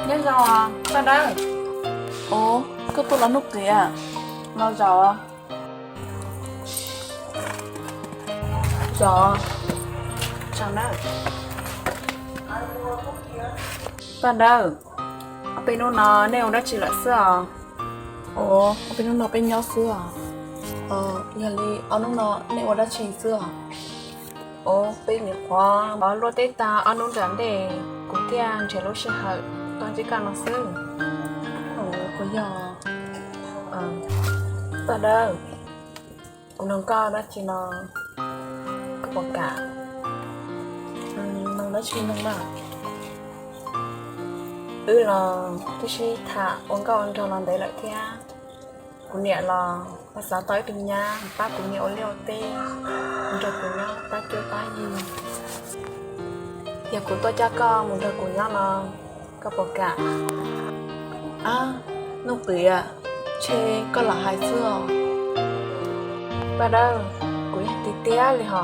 nhớ giàu à ta đây ồ có tôi là nút kìa lo giàu à giàu chẳng đâu ta đâu ở bên nó nêu đó chỉ là sữa à ồ ở bên nó bên nhau sữa à giờ đi ở nó nêu đó chỉ sữa à ồ bên này khoa bảo lô tết ta ăn uống rắn để cũng tiền chỉ lúc sẽ hở toàn chỉ cần nó sữa ồ có giờ ta đâu cũng nâng cao đó chỉ nó có bọc cả nâng đó chỉ nâng mà là tôi sẽ thả uống cao ăn cho làm đấy lại thế cũng nhẹ là bác xã tới từng nhà bác cũng nhẹ liều tê rồi cùng nhau bác kêu bác gì giờ của tôi cha con một đời cùng nhau là có bọc cả nông tử à chê có là hai xưa bà đâu cũng tí tía liền hả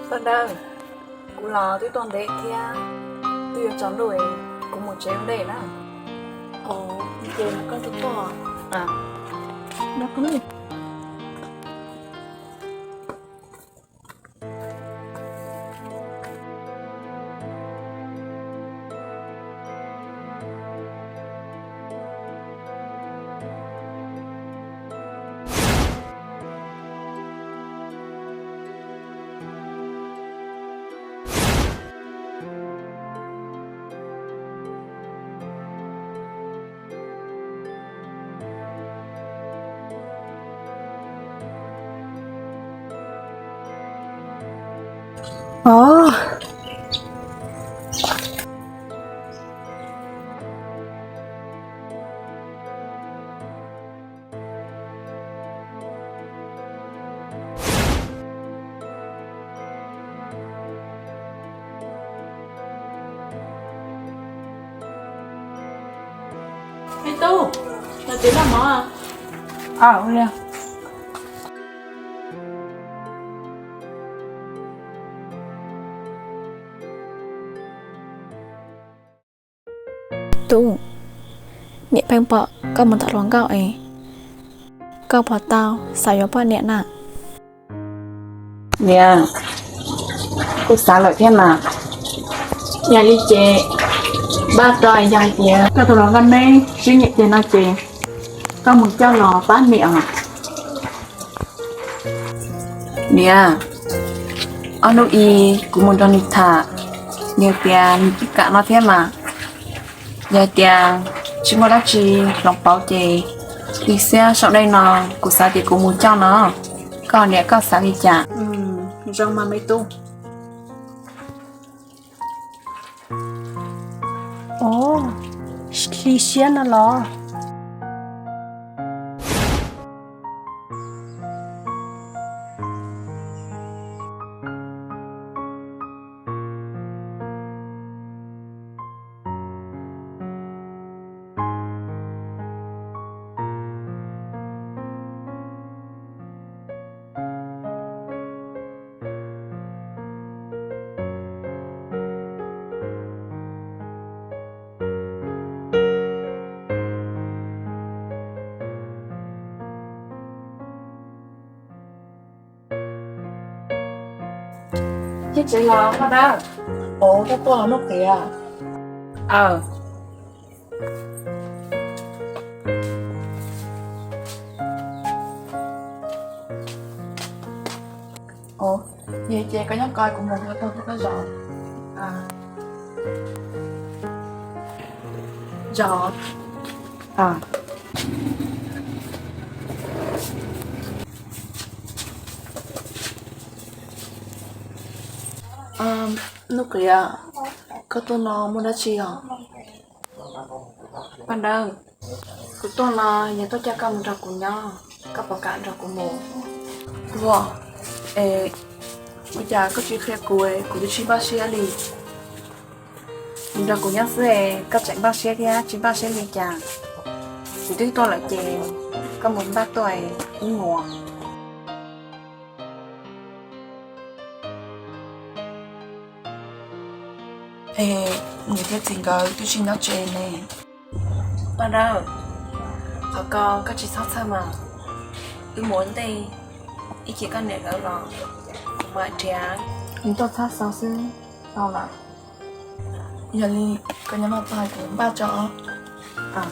bà đâu cũng là tôi toàn đệ thia tôi chọn đuổi cũng một chế vấn đề đó ồ chơi nó có chút to nó có gì Hey Tu, là tiếng làm món ok. Tu, nhẹ bánh bọ, có một thằng loáng gạo ấy. Có bỏ tao, xài yếu bỏ nhẹ nè. Nè, cô xả lại thế nào? Nhà đi chè, ba trời dài chè. Cái thằng gần đây, suy nhẹ chè nó chè. Có một cho lò bán miệng à? Nè, anh nói y cũng muốn cho nít thả. Nhiều tiền, tất cả nó thế mà. Giờ tiền, chỉ một đáp chi lòng báo chè. Đi xe sau đây nó, cô xả thì cũng muốn cho nó. Còn nè, có xả đi chả. Rong mà mấy tu. Ồ, khi xe nó lo. Chứ chị lo nó đó. Ủa cái tôi là nó kìa. Ủa vậy chị có nhắc coi của một người tôi có dọn. Dọn. Nó kìa. Có tôi nó muốn đã chi hả? Bạn đâu? Của tôi là nhà tôi cha cầm ra của nhau. Các bà cạn ra của mồ. Wow. Bây giờ có chuyện khía cuối của chị bác sĩ đi. Mình ra của nhau sẽ các chánh bác sĩ kia, chị bác sĩ đi chàng. Chị thích tôi là chè. Có muốn bác tôi ý mùa. Ê, người thích tình cờ tôi xin nó chè nè. Bạn đâu? Ở con có chị sót sao mà. Tôi muốn đi. Ý chỉ có nè ở lò. Mà trẻ. Mình tốt sát sao xứ. Sao là? Giờ đi, có nhắm vào tay của ba cho. À.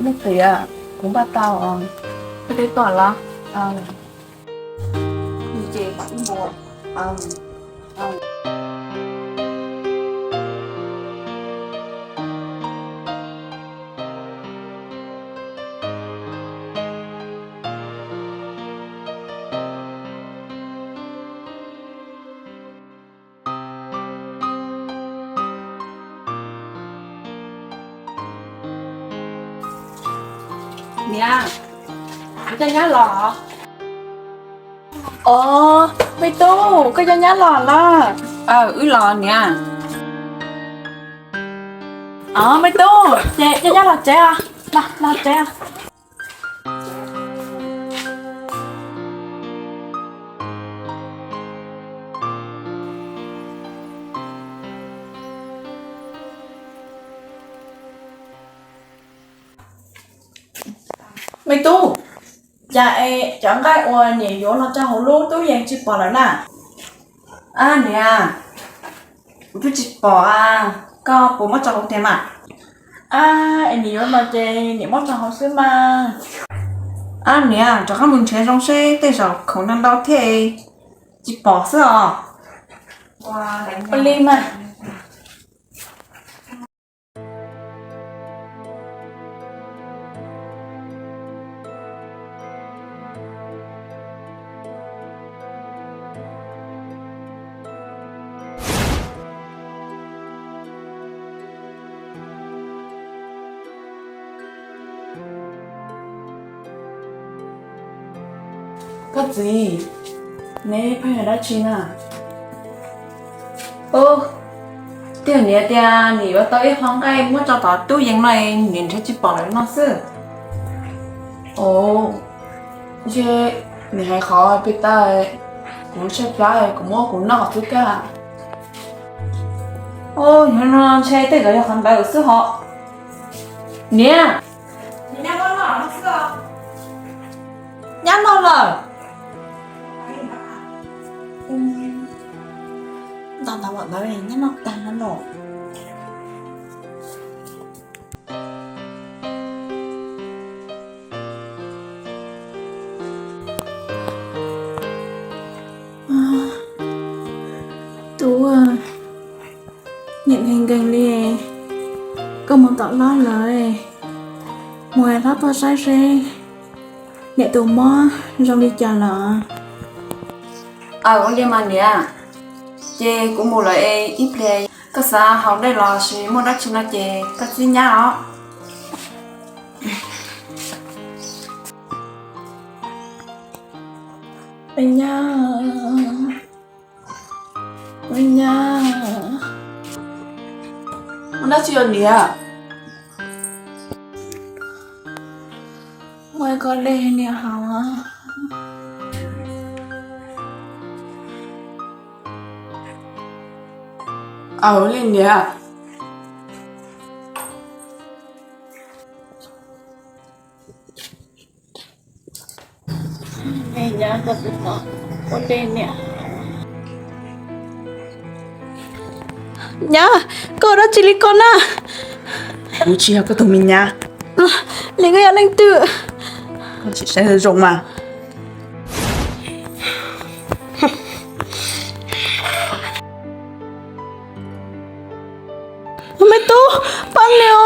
Nước tía cũng ba tao Cái đấy toàn là. như chị cũng buồn Nha. cho nhá lọ Mày tu, có cho nhá lò là. Lò nha. Mày tu, chè, cho nhá lò chè à. Là chè à. mày tu dạ chọn cái ua nhỉ vô nó cho hổ lú tú vàng chụp bỏ lại nè Nè. Tôi chỉ bỏ có bố mất cho không thêm à. em nhỉ vô mà chè nhỉ mất cho hổ xứ mà Nè, cho các mình chơi trong xe, tại sao không năng đau thế? Chỉ bỏ sữa à? Wow, đánh bên ly mà cái gì? nè phải ở đó chi nè Tiền nhé tiền, nhỉ vào tới khoáng cái muốn cho tao tuយ៉ាងnày, nhìn thấy chỉ bỏ lại nó sư. chứ nè hay khó biết ta cũng xếp lại cũng mua cũng nọ thứ cả Nhưng nó chơi tới cái khoản bài của sư họ. Nè. nhá con lọ nó xưa Nhắn nó rồi. tao bảo bảo này nhá nó tàn nó nổ Tú à. Nhận hình gần đi. Có một tọt lo lời. Ngoài đó tôi sai xe. Nè tù mò, rong đi chờ lọ. Con đi mà nè. Chê cũng một lời ít play. Cái sao học đây là chỉ muốn đắt chừng là chê, cái gì nhá đó. Bên nha. Bên nha. nó chưa nè Ngoài có đề nè hả? lên nè Nè nha, có được nó. Có đề nè. nhá cô đó chỉ lý con à Bố chia cái tụi mình nha. lấy cái anh tự Con chỉ sẽ sử dụng mà. mẹ tu băng liều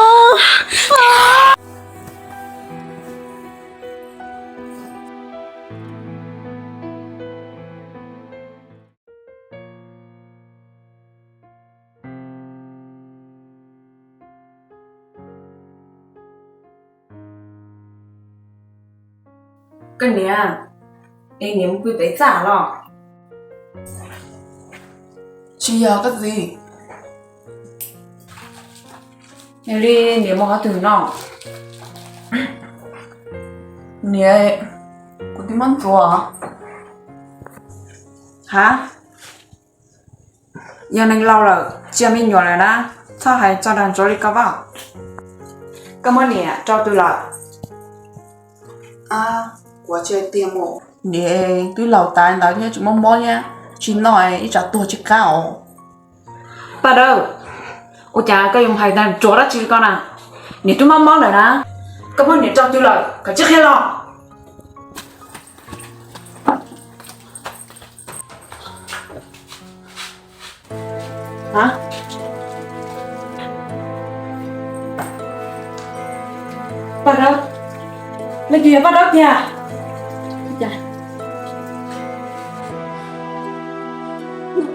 Cái này à, em niệm quy tế giả lọ. Chia cái gì? Em đi niệm một từ nọ. Nè, có tí món chùa hả? Giờ này lâu rồi, chia mình nhỏ rồi đó. Sao hãy cho đàn cho đi cả vào? Cảm ơn nè, cho tôi lại. À, của chơi tiền mộ. Nè, tôi lâu tài đó nha, chúng mong mong nha. Chỉ nói ít trả tổ chức cao. Bà đâu? Ôi chà, cái dùng hay đàn chỗ đó chứ con à. Nè, tôi mong mong rồi đó. Cảm ơn nè, cho tôi lại. Cả chiếc hết lo. Hả? Bà đâu? Lấy kìa bà đâu kìa? Dạ.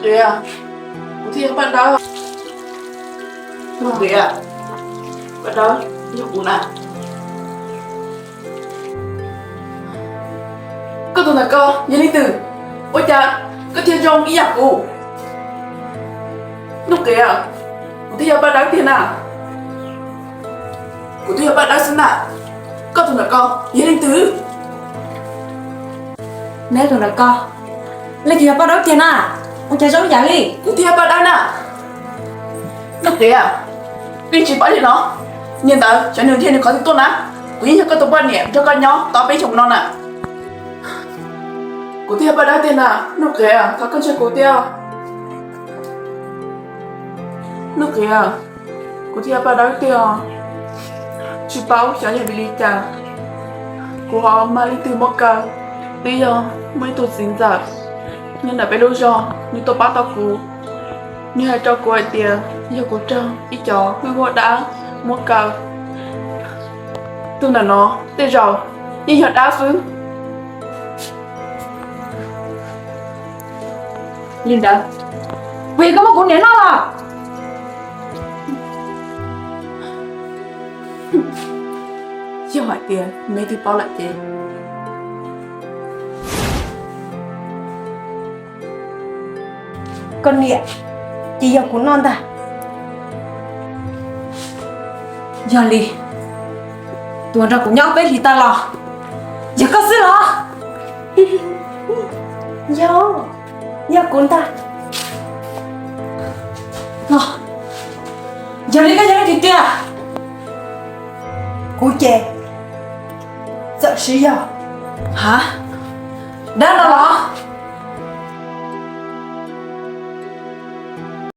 Kìa. Ủa thì bà đâu? Kìa. Bà đâu? Nhục bụng à? Có tụi nào co? Nhớ đi từ. Ôi chà, có thiên trong ý giặc cụ. Lúc kìa. Ủa thì bà đâu tiền à? Ủa thì bà đâu xin à? Có tụi nào co? Nhớ đi từ. nè tụi nó co lấy kìa bắt đầu tiền à ông chạy giống dạng đi Ủa thì bà đâu nè? Lúc kìa. Vì chỉ bảo gì nó. Nhìn tao, cho nên thiên có gì tốt á. Quý cho con tụi bạn nhẹ cho con nhau, tao bé chồng non à. Cô tiêu bà đã tiền à? Lúc kìa, có con chơi cô tiêu. Lúc kìa, cô tiêu bà đã tiền à? Chị bảo cho nhà bị lý trả. Cô họ mà lý từ một cả. Bây giờ mới tụt dính giả. Nhưng là bé lâu rồi, như tôi bắt tao cô. Như hai cho cô ấy tiền, giờ cô cho, ít cho, người cô đã một cả. Tôi là nó, thế rồi, nhưng giờ đã xuống. Linda vì có một con nén nó à Chưa hỏi tiền, mấy thì bao lại chị. con nẹ chỉ giờ của non ta giờ đi tuần ra cùng nhau với thì ta lo giờ có gì lo giờ cuốn ta lo giờ đi cái gì kia Cô chè. Sợ sĩ giờ. hả đã lo